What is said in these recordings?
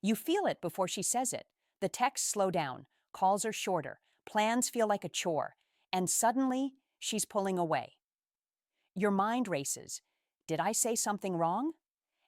You feel it before she says it. The texts slow down, calls are shorter, plans feel like a chore, and suddenly she's pulling away. Your mind races. Did I say something wrong?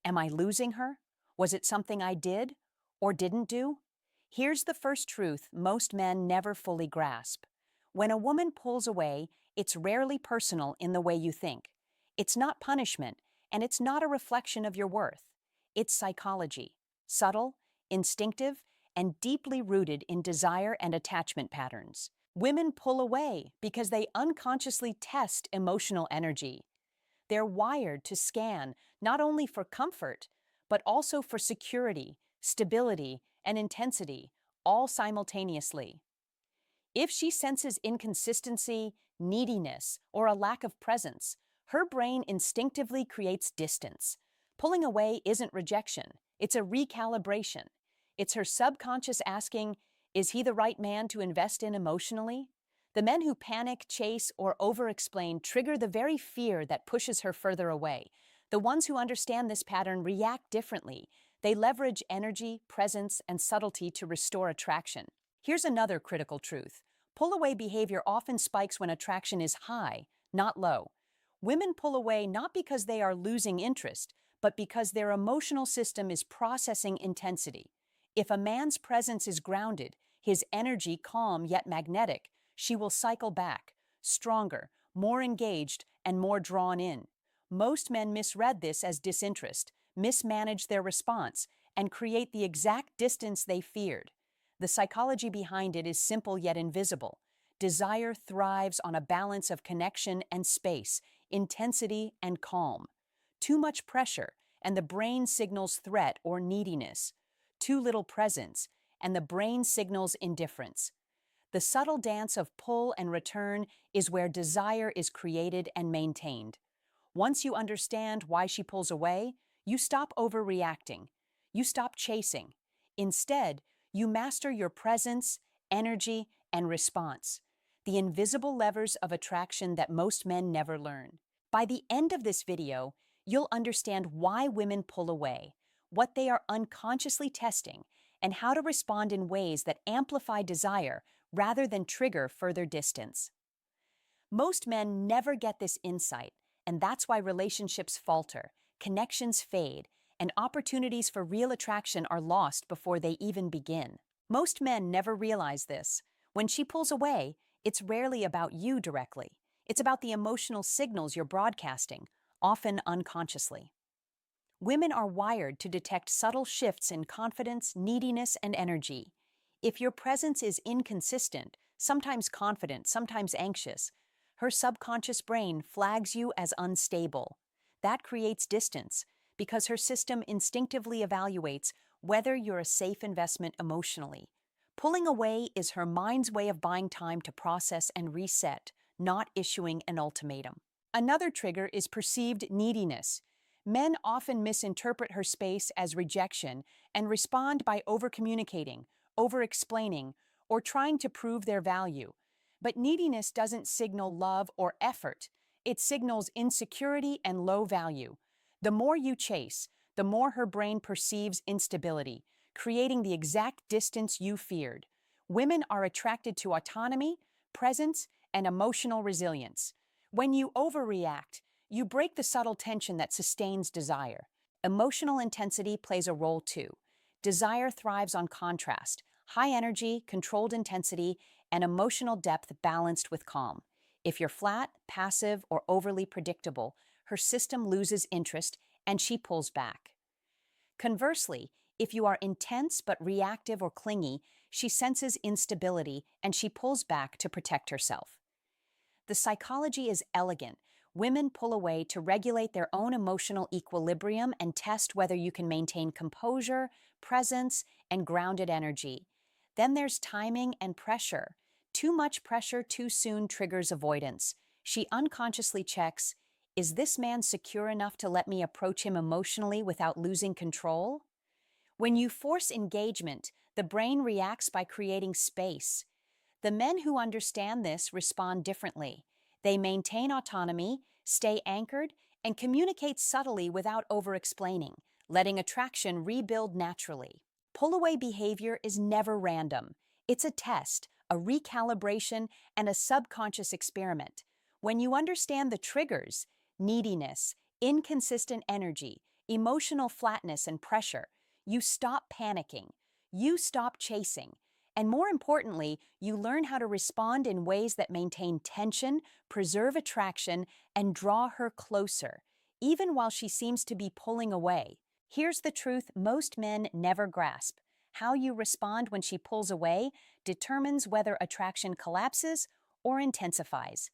Am I losing her? Was it something I did or didn't do? Here's the first truth most men never fully grasp. When a woman pulls away, it's rarely personal in the way you think. It's not punishment, and it's not a reflection of your worth. It's psychology, subtle, instinctive, and deeply rooted in desire and attachment patterns. Women pull away because they unconsciously test emotional energy. They're wired to scan not only for comfort, but also for security, stability, and intensity, all simultaneously. If she senses inconsistency, neediness, or a lack of presence, her brain instinctively creates distance. Pulling away isn't rejection, it's a recalibration. It's her subconscious asking, is he the right man to invest in emotionally? The men who panic, chase, or over-explain trigger the very fear that pushes her further away. The ones who understand this pattern react differently. They leverage energy, presence, and subtlety to restore attraction. Here's another critical truth. Pull-away behavior often spikes when attraction is high, not low. Women pull away not because they are losing interest, but because their emotional system is processing intensity. If a man's presence is grounded, his energy calm yet magnetic, she will cycle back, stronger, more engaged, and more drawn in. Most men misread this as disinterest, mismanage their response, and create the exact distance they feared. The psychology behind it is simple yet invisible. Desire thrives on a balance of connection and space, intensity and calm. Too much pressure, and the brain signals threat or neediness. Too little presence, and the brain signals indifference. The subtle dance of pull and return is where desire is created and maintained. Once you understand why she pulls away, you stop overreacting. You stop chasing. Instead, you master your presence, energy, and response, the invisible levers of attraction that most men never learn. By the end of this video, you'll understand why women pull away, what they are unconsciously testing, and how to respond in ways that amplify desire rather than trigger further distance. Most men never get this insight, and that's why relationships falter, connections fade, and opportunities for real attraction are lost before they even begin. Most men never realize this. When she pulls away, it's rarely about you directly. It's about the emotional signals you're broadcasting, often unconsciously. Women are wired to detect subtle shifts in confidence, neediness, and energy. If your presence is inconsistent, sometimes confident, sometimes anxious, her subconscious brain flags you as unstable. That creates distance because her system instinctively evaluates whether you're a safe investment emotionally. Pulling away is her mind's way of buying time to process and reset, not issuing an ultimatum. Another trigger is perceived neediness. Men often misinterpret her space as rejection and respond by over-communicating, over-explaining, or trying to prove their value. But neediness doesn't signal love or effort. It signals insecurity and low value. The more you chase, the more her brain perceives instability, creating the exact distance you feared. Women are attracted to autonomy, presence, and emotional resilience. When you overreact, you break the subtle tension that sustains desire. Emotional intensity plays a role too. Desire thrives on contrast, high energy, controlled intensity, and emotional depth balanced with calm. If you're flat, passive, or overly predictable, her system loses interest and she pulls back. Conversely, if you are intense but reactive or clingy, she senses instability and she pulls back to protect herself. The psychology is elegant. Women pull away to regulate their own emotional equilibrium and test whether you can maintain composure, presence, and grounded energy. Then there's timing and pressure. Too much pressure too soon triggers avoidance. She unconsciously checks, is this man secure enough to let me approach him emotionally without losing control? When you force engagement, the brain reacts by creating space. The men who understand this respond differently. They maintain autonomy, stay anchored, and communicate subtly without over-explaining, letting attraction rebuild naturally. Pull-away behavior is never random. It's a test, a recalibration, and a subconscious experiment. When you understand the triggers, neediness, inconsistent energy, emotional flatness, and pressure, you stop panicking, you stop chasing, and more importantly, you learn how to respond in ways that maintain tension, preserve attraction, and draw her closer, even while she seems to be pulling away. Here's the truth most men never grasp. How you respond when she pulls away determines whether attraction collapses or intensifies.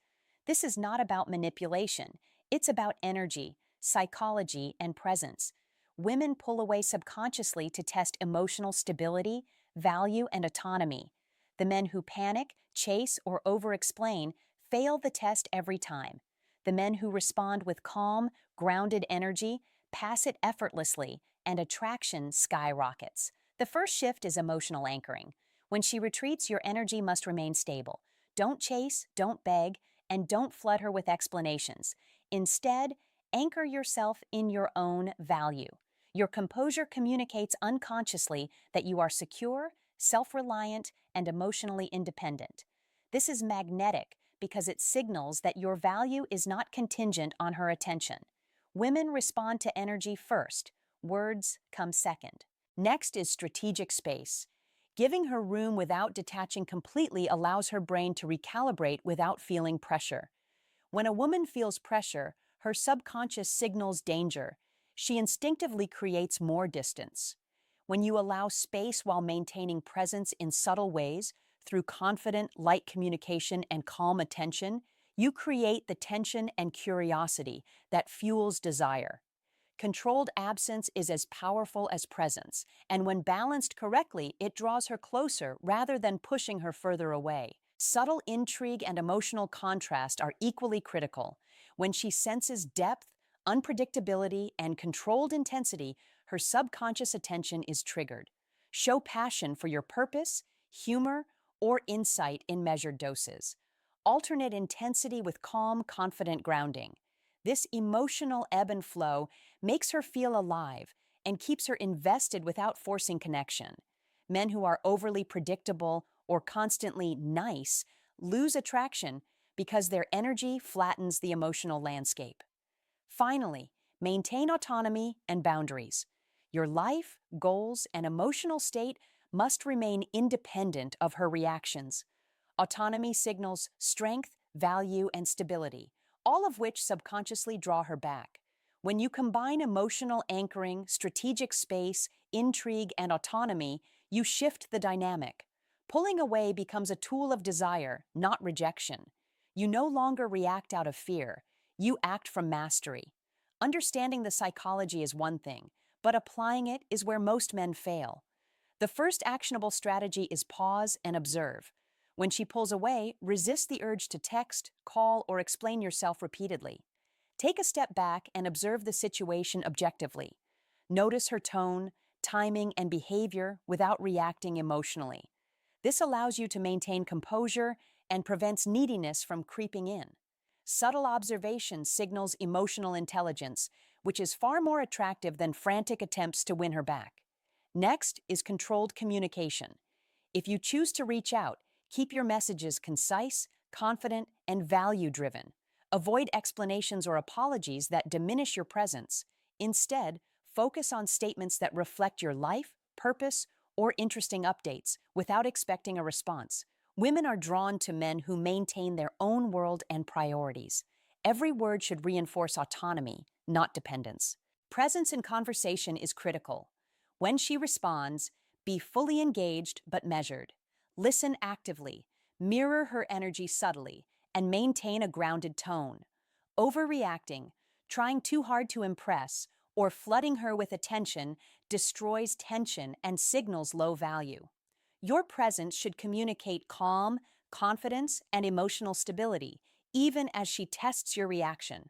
This is not about manipulation. It's about energy, psychology, and presence. Women pull away subconsciously to test emotional stability, value, and autonomy. The men who panic, chase, or over-explain fail the test every time. The men who respond with calm, grounded energy pass it effortlessly, and attraction skyrockets. The first shift is emotional anchoring. When she retreats, your energy must remain stable. Don't chase, don't beg, and don't flood her with explanations. Instead, anchor yourself in your own value. Your composure communicates unconsciously that you are secure, self-reliant, and emotionally independent. This is magnetic because it signals that your value is not contingent on her attention. Women respond to energy first, words come second. Next is strategic space. Giving her room without detaching completely allows her brain to recalibrate without feeling pressure. When a woman feels pressure, her subconscious signals danger. She instinctively creates more distance. When you allow space while maintaining presence in subtle ways, through confident, light communication and calm attention, you create the tension and curiosity that fuels desire. Controlled absence is as powerful as presence, and when balanced correctly, it draws her closer rather than pushing her further away. Subtle intrigue and emotional contrast are equally critical. When she senses depth, unpredictability, and controlled intensity, her subconscious attention is triggered. Show passion for your purpose, humor, or insight in measured doses. Alternate intensity with calm, confident grounding. This emotional ebb and flow makes her feel alive and keeps her invested without forcing connection. Men who are overly predictable or constantly nice lose attraction because their energy flattens the emotional landscape. Finally, maintain autonomy and boundaries. Your life, goals, and emotional state must remain independent of her reactions. Autonomy signals strength, value, and stability, all of which subconsciously draw her back. When you combine emotional anchoring, strategic space, intrigue, and autonomy, you shift the dynamic. Pulling away becomes a tool of desire, not rejection. You no longer react out of fear. You act from mastery. Understanding the psychology is one thing, but applying it is where most men fail. The first actionable strategy is pause and observe. When she pulls away, resist the urge to text, call, or explain yourself repeatedly. Take a step back and observe the situation objectively. Notice her tone, timing, and behavior without reacting emotionally. This allows you to maintain composure and prevents neediness from creeping in. Subtle observation signals emotional intelligence, which is far more attractive than frantic attempts to win her back. Next is controlled communication. If you choose to reach out, keep your messages concise, confident, and value-driven. Avoid explanations or apologies that diminish your presence. Instead, focus on statements that reflect your life, purpose, or interesting updates without expecting a response. Women are drawn to men who maintain their own world and priorities. Every word should reinforce autonomy, not dependence. Presence in conversation is critical. When she responds, be fully engaged but measured. Listen actively, mirror her energy subtly, and maintain a grounded tone. Overreacting, trying too hard to impress, or flooding her with attention destroys tension and signals low value. Your presence should communicate calm, confidence, and emotional stability, even as she tests your reaction.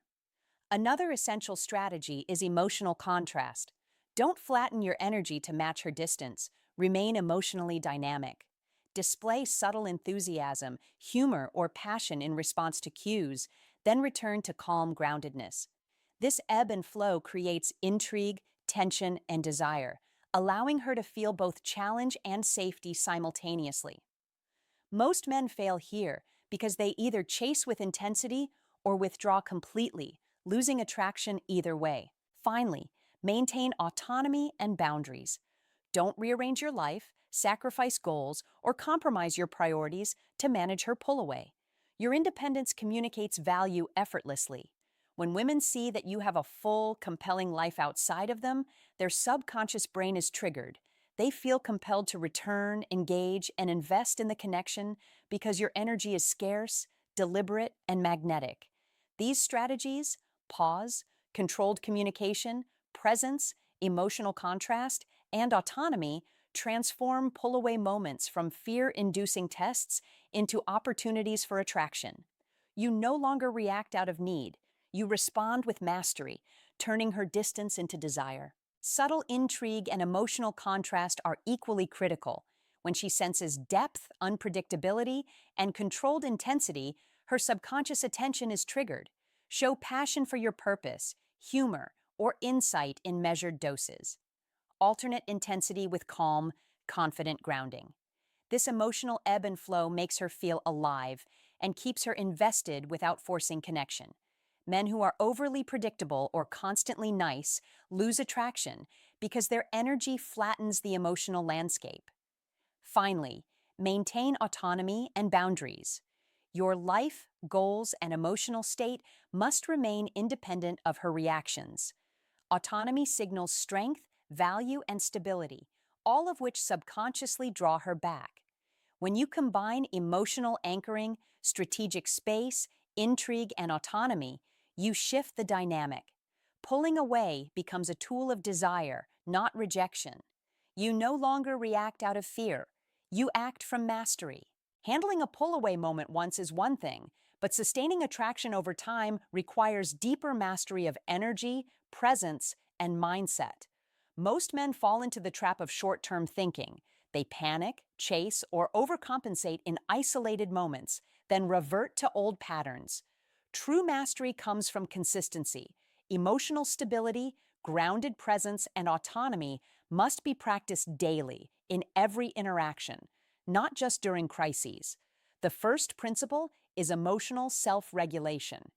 Another essential strategy is emotional contrast. Don't flatten your energy to match her distance. Remain emotionally dynamic. Display subtle enthusiasm, humor, or passion in response to cues, then return to calm groundedness. This ebb and flow creates intrigue, tension, and desire, allowing her to feel both challenge and safety simultaneously. Most men fail here because they either chase with intensity or withdraw completely, losing attraction either way. Finally, maintain autonomy and boundaries. Don't rearrange your life, sacrifice goals, or compromise your priorities to manage her pull away. Your independence communicates value effortlessly. When women see that you have a full, compelling life outside of them, their subconscious brain is triggered. They feel compelled to return, engage, and invest in the connection because your energy is scarce, deliberate, and magnetic. These strategies, pause, controlled communication, presence, emotional contrast, and autonomy, transform pull away moments from fear inducing tests into opportunities for attraction. You no longer react out of need, you respond with mastery, turning her distance into desire. Subtle intrigue and emotional contrast are equally critical. When she senses depth, unpredictability, and controlled intensity, her subconscious attention is triggered. Show passion for your purpose, humor, or insight in measured doses. Alternate intensity with calm, confident grounding. This emotional ebb and flow makes her feel alive and keeps her invested without forcing connection. Men who are overly predictable or constantly nice lose attraction because their energy flattens the emotional landscape. Finally, maintain autonomy and boundaries. Your life, goals, and emotional state must remain independent of her reactions. Autonomy signals strength, value, and stability, all of which subconsciously draw her back. When you combine emotional anchoring, strategic space, intrigue, and autonomy, you shift the dynamic. Pulling away becomes a tool of desire, not rejection. You no longer react out of fear. You act from mastery. Handling a pull-away moment once is one thing, but sustaining attraction over time requires deeper mastery of energy, presence, and mindset. Most men fall into the trap of short-term thinking. They panic, chase, or overcompensate in isolated moments, then revert to old patterns. True mastery comes from consistency. Emotional stability, grounded presence, and autonomy must be practiced daily, in every interaction, not just during crises. The first principle is emotional self-regulation.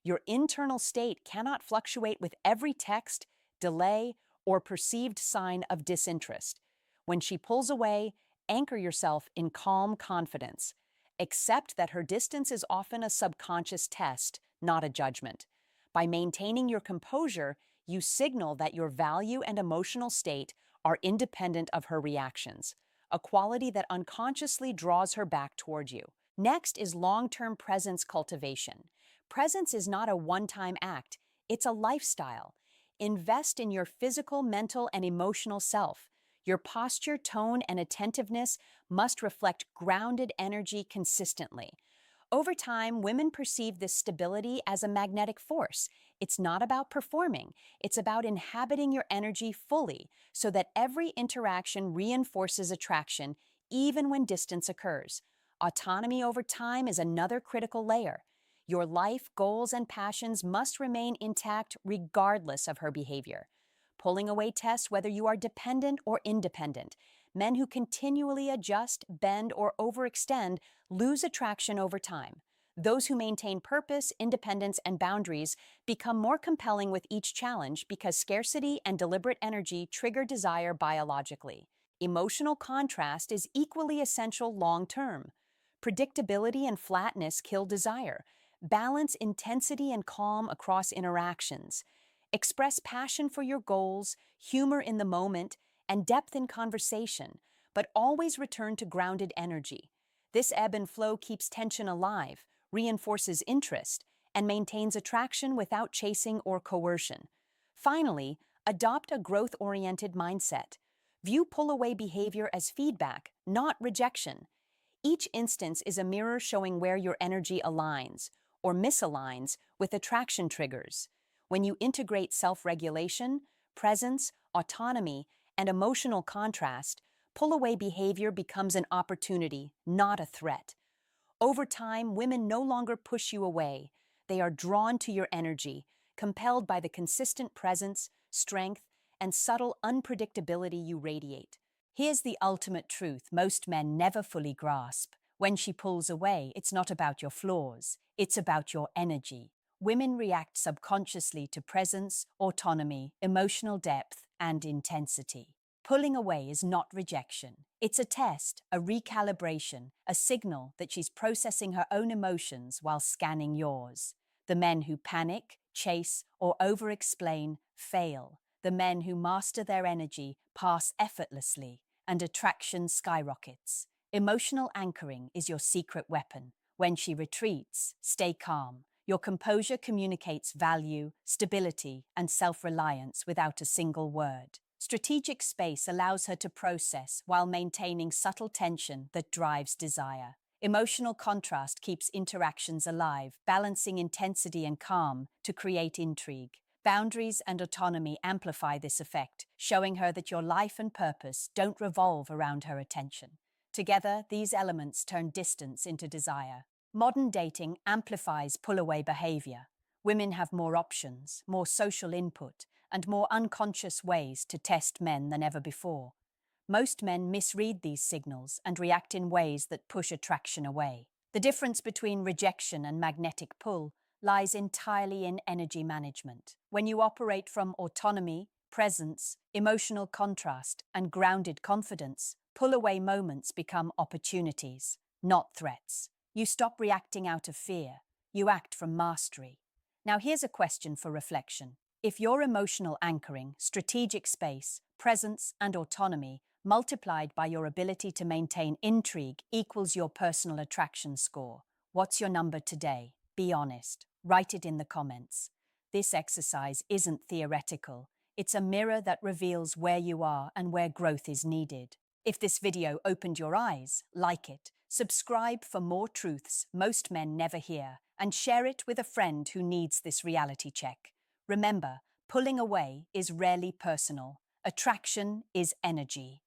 Your internal state cannot fluctuate with every text, delay, or perceived sign of disinterest. When she pulls away, anchor yourself in calm confidence. Accept that her distance is often a subconscious test, not a judgment. By maintaining your composure, you signal that your value and emotional state are independent of her reactions, a quality that unconsciously draws her back toward you. Next is long-term presence cultivation. Presence is not a one-time act, it's a lifestyle. Invest in your physical, mental, and emotional self. Your posture, tone, and attentiveness must reflect grounded energy consistently. Over time, women perceive this stability as a magnetic force. It's not about performing, it's about inhabiting your energy fully so that every interaction reinforces attraction, even when distance occurs. Autonomy over time is another critical layer. Your life, goals, and passions must remain intact regardless of her behavior. Pulling away tests whether you are dependent or independent. Men who continually adjust, bend, or overextend lose attraction over time. Those who maintain purpose, independence, and boundaries become more compelling with each challenge because scarcity and deliberate energy trigger desire biologically. Emotional contrast is equally essential long-term. Predictability and flatness kill desire. Balance intensity and calm across interactions. Express passion for your goals, humor in the moment, and depth in conversation, but always return to grounded energy. This ebb and flow keeps tension alive, reinforces interest, and maintains attraction without chasing or coercion. Finally, adopt a growth-oriented mindset. View pull-away behavior as feedback, not rejection. Each instance is a mirror showing where your energy aligns or misaligns with attraction triggers. When you integrate self-regulation, presence, autonomy, and emotional contrast, pull-away behavior becomes an opportunity, not a threat. Over time, women no longer push you away. They are drawn to your energy, compelled by the consistent presence, strength, and subtle unpredictability you radiate. Here's the ultimate truth most men never fully grasp. When she pulls away, it's not about your flaws, it's about your energy. Women react subconsciously to presence, autonomy, emotional depth, and intensity. Pulling away is not rejection. It's a test, a recalibration, a signal that she's processing her own emotions while scanning yours. The men who panic, chase, or over-explain fail. The men who master their energy pass effortlessly, and attraction skyrockets. Emotional anchoring is your secret weapon. When she retreats, stay calm. Your composure communicates value, stability, and self-reliance without a single word. Strategic space allows her to process while maintaining subtle tension that drives desire. Emotional contrast keeps interactions alive, balancing intensity and calm to create intrigue. Boundaries and autonomy amplify this effect, showing her that your life and purpose don't revolve around her attention. Together, these elements turn distance into desire. Modern dating amplifies pull-away behavior. Women have more options, more social input, and more unconscious ways to test men than ever before. Most men misread these signals and react in ways that push attraction away. The difference between rejection and magnetic pull lies entirely in energy management. When you operate from autonomy, presence, emotional contrast, and grounded confidence, pull-away moments become opportunities, not threats. You stop reacting out of fear. You act from mastery. Now here's a question for reflection. If your emotional anchoring, strategic space, presence, and autonomy multiplied by your ability to maintain intrigue equals your personal attraction score, what's your number today? Be honest. Write it in the comments. This exercise isn't theoretical. It's a mirror that reveals where you are and where growth is needed. If this video opened your eyes, like it, subscribe for more truths most men never hear, and share it with a friend who needs this reality check. Remember, pulling away is rarely personal. Attraction is energy.